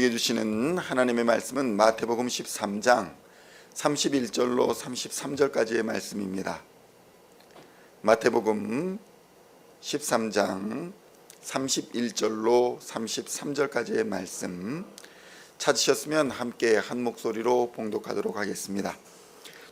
우리에게 주시는 하나님의 말씀은 마태복음 13장 31절로 33절까지의 말씀입니다. 마태복음 13장 31절로 33절까지의 말씀 찾으셨으면 함께 한 목소리로 봉독하도록 하겠습니다.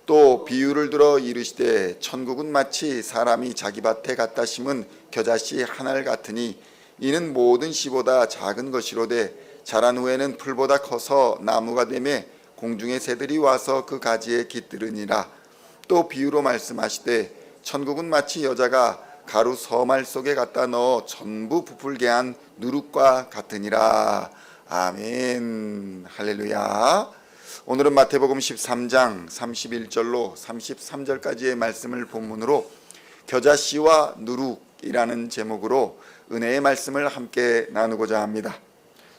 또 비유를 들어 이르시되 천국은 마치 사람이 자기 밭에 갖다 심은 겨자씨 한 알 같으니 이는 모든 씨보다 작은 것이로되 자란 후에는 풀보다 커서 나무가 되매 공중의 새들이 와서 그 가지에 깃들으니라. 또 비유로 말씀하시되 천국은 마치 여자가 가루 서말 속에 갖다 넣어 전부 부풀게 한 누룩과 같으니라. 아멘. 할렐루야. 오늘은 마태복음 13장 31절로 33절까지의 말씀을 본문으로 겨자씨와 누룩이라는 제목으로 은혜의 말씀을 함께 나누고자 합니다.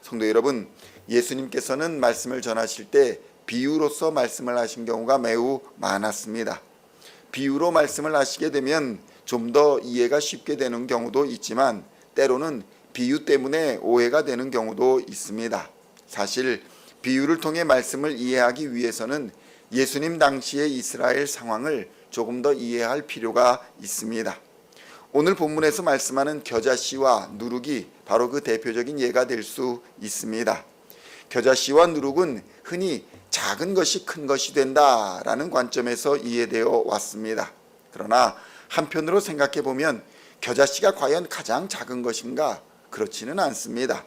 성도 여러분, 예수님께서는 말씀을 전하실 때 비유로서 말씀을 하신 경우가 매우 많았습니다. 비유로 말씀을 하시게 되면 좀 더 이해가 쉽게 되는 경우도 있지만 때로는 비유 때문에 오해가 되는 경우도 있습니다. 사실 비유를 통해 말씀을 이해하기 위해서는 예수님 당시의 이스라엘 상황을 조금 더 이해할 필요가 있습니다. 오늘 본문에서 말씀하는 겨자씨와 누룩이 바로 그 대표적인 예가 될 수 있습니다. 겨자씨와 누룩은 흔히 작은 것이 큰 것이 된다라는 관점에서 이해되어 왔습니다. 그러나 한편으로 생각해 보면 겨자씨가 과연 가장 작은 것인가? 그렇지는 않습니다.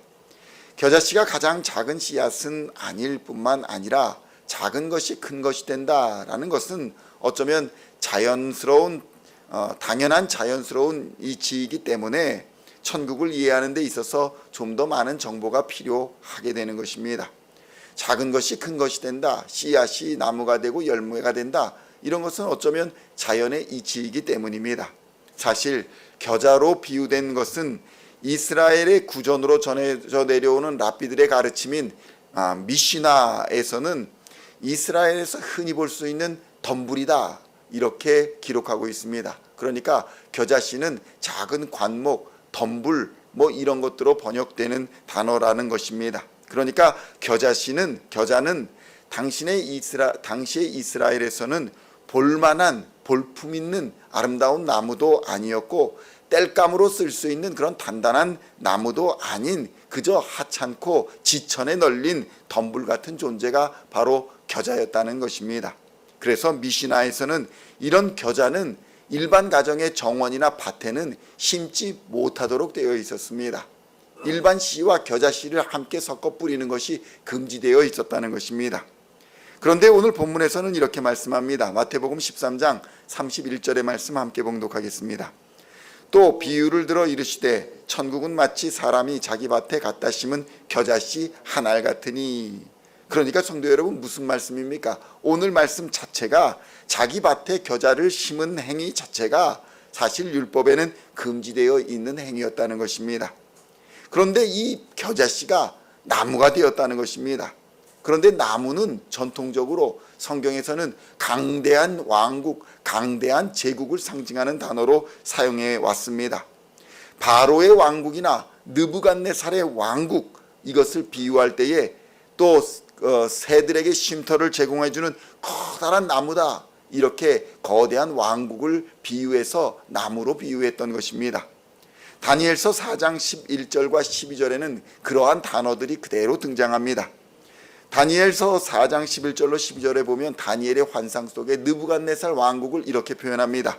겨자씨가 가장 작은 씨앗은 아닐 뿐만 아니라 작은 것이 큰 것이 된다라는 것은 어쩌면 당연한 자연스러운 이치이기 때문에 천국을 이해하는 데 있어서 좀 더 많은 정보가 필요하게 되는 것입니다. 작은 것이 큰 것이 된다, 씨앗이 나무가 되고 열매가 된다, 이런 것은 어쩌면 자연의 이치이기 때문입니다. 사실 겨자로 비유된 것은 이스라엘의 구전으로 전해져 내려오는 랍비들의 가르침인 미시나에서는 이스라엘에서 흔히 볼 수 있는 덤불이다, 이렇게 기록하고 있습니다. 그러니까 겨자씨는 작은 관목, 덤불 이런 것들로 번역되는 단어라는 것입니다. 그러니까 겨자는 당시의 이스라엘에서는 볼만한 볼품 있는 아름다운 나무도 아니었고 땔감으로 쓸 수 있는 그런 단단한 나무도 아닌 그저 하찮고 지천에 널린 덤불 같은 존재가 바로 겨자였다는 것입니다. 그래서 미시나에서는 이런 겨자는 일반 가정의 정원이나 밭에는 심지 못하도록 되어 있었습니다. 일반 씨와 겨자씨를 함께 섞어 뿌리는 것이 금지되어 있었다는 것입니다. 그런데 오늘 본문에서는 이렇게 말씀합니다. 마태복음 13장 31절의 말씀 함께 봉독하겠습니다. 또 비유를 들어 이르시되 천국은 마치 사람이 자기 밭에 갖다 심은 겨자씨 한 알 같으니. 그러니까 성도 여러분, 무슨 말씀입니까? 오늘 말씀 자체가 자기 밭에 겨자를 심은 행위 자체가 사실 율법에는 금지되어 있는 행위였다는 것입니다. 그런데 이 겨자씨가 나무가 되었다는 것입니다. 그런데 나무는 전통적으로 성경에서는 강대한 왕국, 강대한 제국을 상징하는 단어로 사용해 왔습니다. 바로의 왕국이나 느부갓네살의 왕국, 이것을 비유할 때에 또 새들에게 쉼터를 제공해주는 커다란 나무다, 이렇게 거대한 왕국을 비유해서 나무로 비유했던 것입니다. 다니엘서 4장 11절과 12절에는 그러한 단어들이 그대로 등장합니다. 다니엘서 4장 11절로 12절에 보면 다니엘의 환상 속에 느부갓네살 왕국을 이렇게 표현합니다.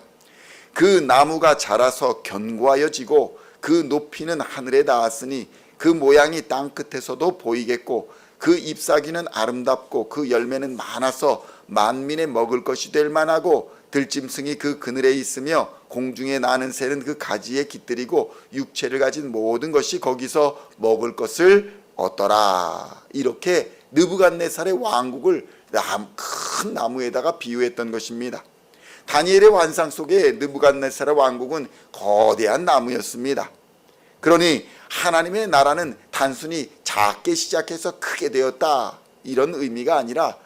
그 나무가 자라서 견고하여 지고 그 높이는 하늘에 닿았으니 그 모양이 땅 끝에서도 보이겠고 그 잎사귀는 아름답고 그 열매는 많아서 만민의 먹을 것이 될 만하고 들짐승이 그 그늘에 있으며 공중에 나는 새는 그 가지에 깃들이고 육체를 가진 모든 것이 거기서 먹을 것을 얻더라. 이렇게 느부갓네살의 왕국을 큰 나무에다가 비유했던 것입니다. 다니엘의 환상 속에 느부갓네살의 왕국은 거대한 나무였습니다. 그러니 하나님의 나라는 단순히 작게 시작해서 크게 되었다, 이런 의미가 아니라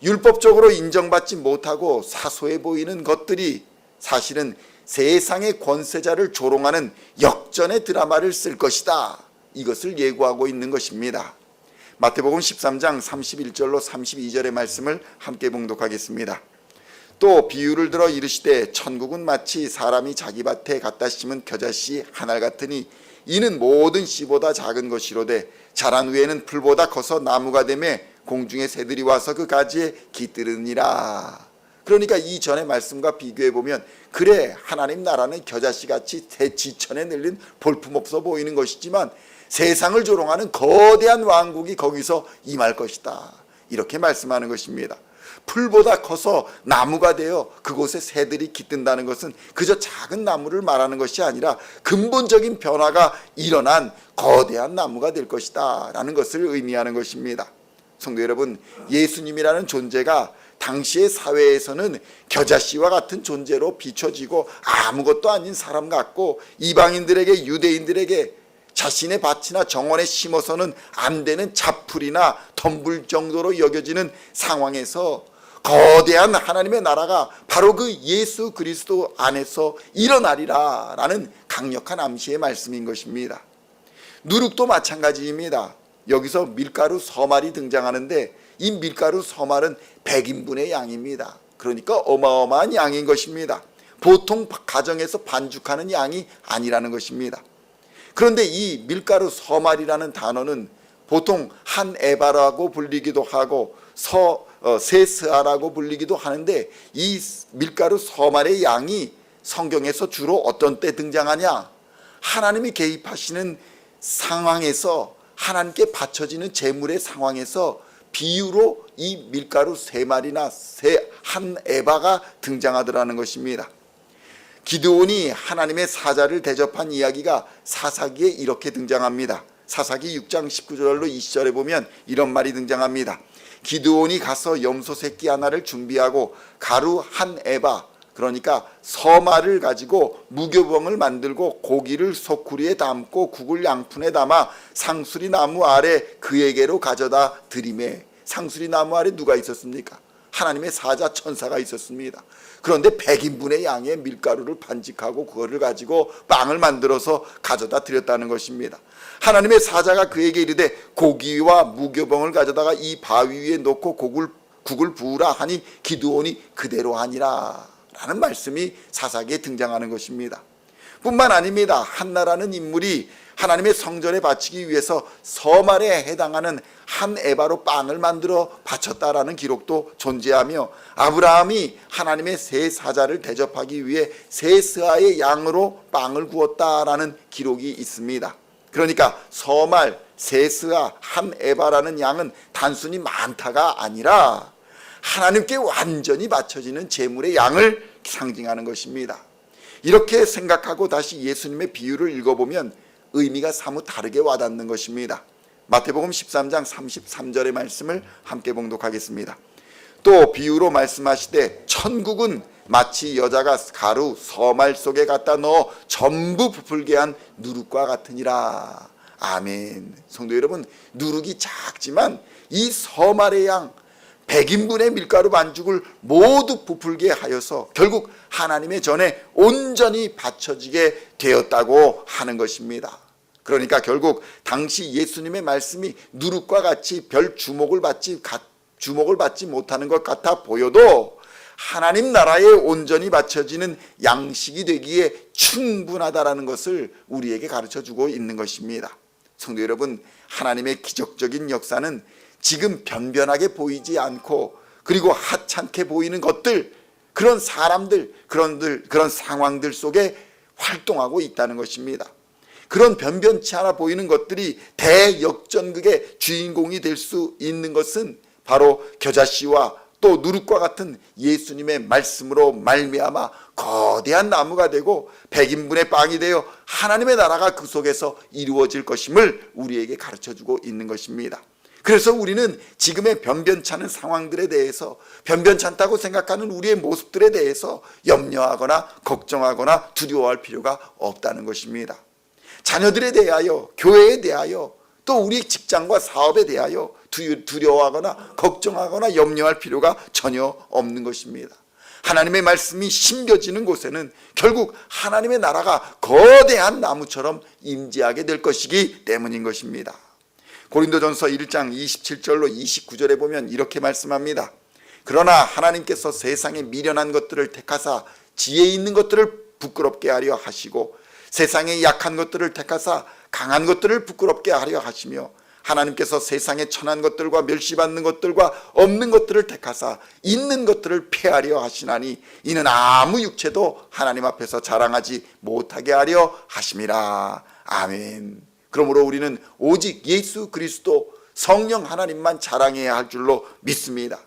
율법적으로 인정받지 못하고 사소해 보이는 것들이 사실은 세상의 권세자를 조롱하는 역전의 드라마를 쓸 것이다, 이것을 예고하고 있는 것입니다. 마태복음 13장 31절로 32절의 말씀을 함께 봉독하겠습니다. 또 비유를 들어 이르시되 천국은 마치 사람이 자기 밭에 갖다 심은 겨자씨 한 알 같으니 이는 모든 씨보다 작은 것이로되 자란 후에는 풀보다 커서 나무가 되매 공중의 새들이 와서 그 가지에 깃들으니라. 그러니까 이전의 말씀과 비교해 보면 그래 하나님 나라는 겨자씨같이 지천에 늘린 볼품없어 보이는 것이지만 세상을 조롱하는 거대한 왕국이 거기서 임할 것이다, 이렇게 말씀하는 것입니다. 풀보다 커서 나무가 되어 그곳에 새들이 깃든다는 것은 그저 작은 나무를 말하는 것이 아니라 근본적인 변화가 일어난 거대한 나무가 될 것이다 라는 것을 의미하는 것입니다. 성도 여러분, 예수님이라는 존재가 당시의 사회에서는 겨자씨와 같은 존재로 비춰지고 아무것도 아닌 사람 같고 이방인들에게, 유대인들에게 자신의 밭이나 정원에 심어서는 안 되는 잡풀이나 덤불 정도로 여겨지는 상황에서 거대한 하나님의 나라가 바로 그 예수 그리스도 안에서 일어나리라 라는 강력한 암시의 말씀인 것입니다. 누룩도 마찬가지입니다. 여기서 밀가루 서말이 등장하는데 이 밀가루 서말은 100인분의 양입니다. 그러니까 어마어마한 양인 것입니다. 보통 가정에서 반죽하는 양이 아니라는 것입니다. 그런데 이 밀가루 서말이라는 단어는 보통 한 에바라고 불리기도 하고 세스아라고 불리기도 하는데 이 밀가루 서말의 양이 성경에서 주로 어떤 때 등장하냐? 하나님이 개입하시는 상황에서, 하나님께 바쳐지는 제물의 상황에서 비유로 이 밀가루 세 마리나 한 에바가 등장하더라는 것입니다. 기드온이 하나님의 사자를 대접한 이야기가 사사기에 이렇게 등장합니다. 사사기 6장 19절로 20절에 보면 이런 말이 등장합니다. 기드온이 가서 염소 새끼 하나를 준비하고 가루 한 에바, 그러니까 서말을 가지고 무교병을 만들고 고기를 소쿠리에 담고 국을 양푼에 담아 상수리 나무 아래 그에게로 가져다 드리매. 상수리 나무 아래 누가 있었습니까? 하나님의 사자 천사가 있었습니다. 그런데 100인분의 양의 밀가루를 반직하고 그거를 가지고 빵을 만들어서 가져다 드렸다는 것입니다. 하나님의 사자가 그에게 이르되 고기와 무교병을 가져다가 이 바위 위에 놓고 국을 부으라 하니 기드온이 그대로 하니라 라는 말씀이 사사기에 등장하는 것입니다. 뿐만 아닙니다. 한나라는 인물이 하나님의 성전에 바치기 위해서 서말에 해당하는 한 에바로 빵을 만들어 바쳤다라는 기록도 존재하며 아브라함이 하나님의 세 사자를 대접하기 위해 세스아의 양으로 빵을 구웠다라는 기록이 있습니다. 그러니까 서말, 세스아, 한 에바라는 양은 단순히 많다가 아니라 하나님께 완전히 바쳐지는 제물의 양을 상징하는 것입니다. 이렇게 생각하고 다시 예수님의 비유를 읽어보면 의미가 사뭇 다르게 와닿는 것입니다. 마태복음 13장 33절의 말씀을 함께 봉독하겠습니다. 또 비유로 말씀하시되 천국은 마치 여자가 가루 서말 속에 갖다 넣어 전부 부풀게 한 누룩과 같으니라. 아멘. 성도 여러분, 누룩이 작지만 이 서말의 양 100인분의 밀가루 반죽을 모두 부풀게 하여서 결국 하나님의 전에 온전히 바쳐지게 되었다고 하는 것입니다. 그러니까 결국 당시 예수님의 말씀이 누룩과 같이 별 주목을 받지 못하는 것 같아 보여도 하나님 나라에 온전히 바쳐지는 양식이 되기에 충분하다라는 것을 우리에게 가르쳐주고 있는 것입니다. 성도 여러분, 하나님의 기적적인 역사는 지금 변변하게 보이지 않고 그리고 하찮게 보이는 것들, 그런 사람들, 그런 상황들 속에 활동하고 있다는 것입니다. 그런 변변치 않아 보이는 것들이 대역전극의 주인공이 될 수 있는 것은 바로 겨자씨와 또 누룩과 같은 예수님의 말씀으로 말미암아 거대한 나무가 되고 100인분의 빵이 되어 하나님의 나라가 그 속에서 이루어질 것임을 우리에게 가르쳐주고 있는 것입니다. 그래서 우리는 지금의 변변찮은 상황들에 대해서, 변변찮다고 생각하는 우리의 모습들에 대해서 염려하거나 걱정하거나 두려워할 필요가 없다는 것입니다. 자녀들에 대하여, 교회에 대하여, 또 우리 직장과 사업에 대하여 두려워하거나 걱정하거나 염려할 필요가 전혀 없는 것입니다. 하나님의 말씀이 심겨지는 곳에는 결국 하나님의 나라가 거대한 나무처럼 임재하게 될 것이기 때문인 것입니다. 고린도전서 1장 27절로 29절에 보면 이렇게 말씀합니다. 그러나 하나님께서 세상에 미련한 것들을 택하사 지혜 있는 것들을 부끄럽게 하려 하시고 세상에 약한 것들을 택하사 강한 것들을 부끄럽게 하려 하시며 하나님께서 세상에 천한 것들과 멸시받는 것들과 없는 것들을 택하사 있는 것들을 폐하려 하시나니 이는 아무 육체도 하나님 앞에서 자랑하지 못하게 하려 하심이라. 아멘. 그러므로 우리는 오직 예수 그리스도 성령 하나님만 자랑해야 할 줄로 믿습니다.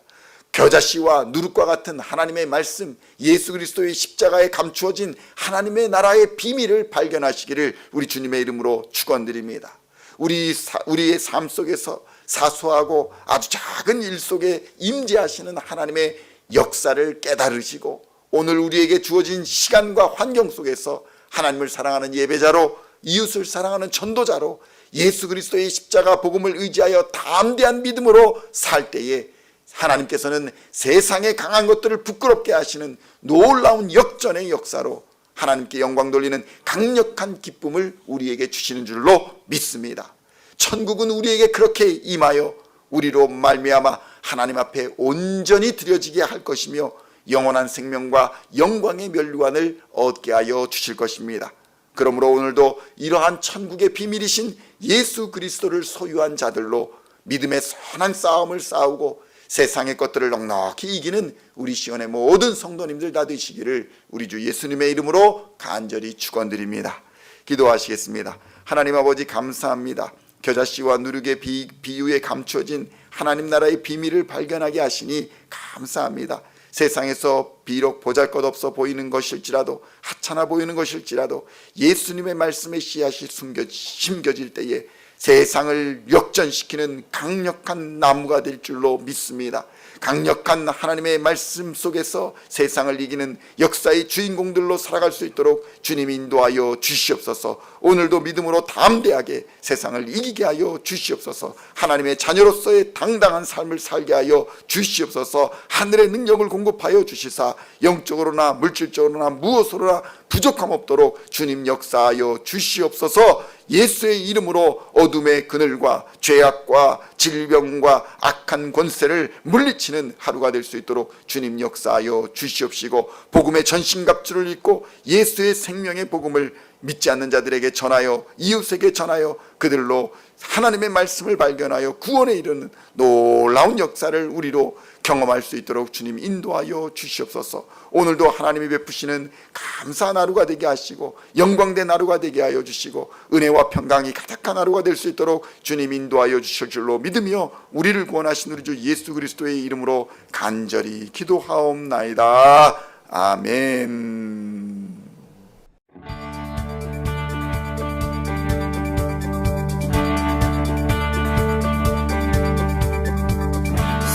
겨자씨와 누룩과 같은 하나님의 말씀, 예수 그리스도의 십자가에 감추어진 하나님의 나라의 비밀을 발견하시기를 우리 주님의 이름으로 축원드립니다. 우리의 삶 속에서 사소하고 아주 작은 일 속에 임재하시는 하나님의 역사를 깨달으시고 오늘 우리에게 주어진 시간과 환경 속에서 하나님을 사랑하는 예배자로, 이웃을 사랑하는 전도자로 예수 그리스도의 십자가 복음을 의지하여 담대한 믿음으로 살 때에 하나님께서는 세상에 강한 것들을 부끄럽게 하시는 놀라운 역전의 역사로 하나님께 영광 돌리는 강력한 기쁨을 우리에게 주시는 줄로 믿습니다. 천국은 우리에게 그렇게 임하여 우리로 말미암아 하나님 앞에 온전히 드려지게 할 것이며 영원한 생명과 영광의 면류관을 얻게 하여 주실 것입니다. 그러므로 오늘도 이러한 천국의 비밀이신 예수 그리스도를 소유한 자들로 믿음의 선한 싸움을 싸우고 세상의 것들을 넉넉히 이기는 우리 시온의 모든 성도님들 다 되시기를 우리 주 예수님의 이름으로 간절히 축원드립니다. 기도하시겠습니다. 하나님 아버지 감사합니다. 겨자씨와 누룩의 비유에 감추어진 하나님 나라의 비밀을 발견하게 하시니 감사합니다. 세상에서 비록 보잘것없어 보이는 것일지라도 하찮아 보이는 것일지라도 예수님의 말씀의 씨앗이 심겨질 때에 세상을 역전시키는 강력한 나무가 될 줄로 믿습니다. 강력한 하나님의 말씀 속에서 세상을 이기는 역사의 주인공들로 살아갈 수 있도록 주님 인도하여 주시옵소서. 오늘도 믿음으로 담대하게 세상을 이기게 하여 주시옵소서. 하나님의 자녀로서의 당당한 삶을 살게 하여 주시옵소서. 하늘의 능력을 공급하여 주시사 영적으로나 물질적으로나 무엇으로나 부족함 없도록 주님 역사하여 주시옵소서. 예수의 이름으로 어둠의 그늘과 죄악과 질병과 악한 권세를 물리치는 하루가 될 수 있도록 주님 역사하여 주시옵시고 복음의 전신갑주를 입고 예수의 생명의 복음을 믿지 않는 자들에게 전하여 이웃에게 전하여 그들로 하나님의 말씀을 발견하여 구원에 이르는 놀라운 역사를 우리로 경험할 수 있도록 주님 인도하여 주시옵소서. 오늘도 하나님이 베푸시는 감사한 하루가 되게 하시고 영광된 하루가 되게 하여 주시고 은혜와 평강이 가득한 하루가 될 수 있도록 주님 인도하여 주실 줄로 믿으며 우리를 구원하신 우리 주 예수 그리스도의 이름으로 간절히 기도하옵나이다. 아멘.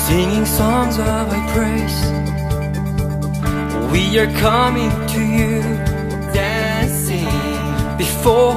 Singing songs of thy praise, we are coming to you, dancing before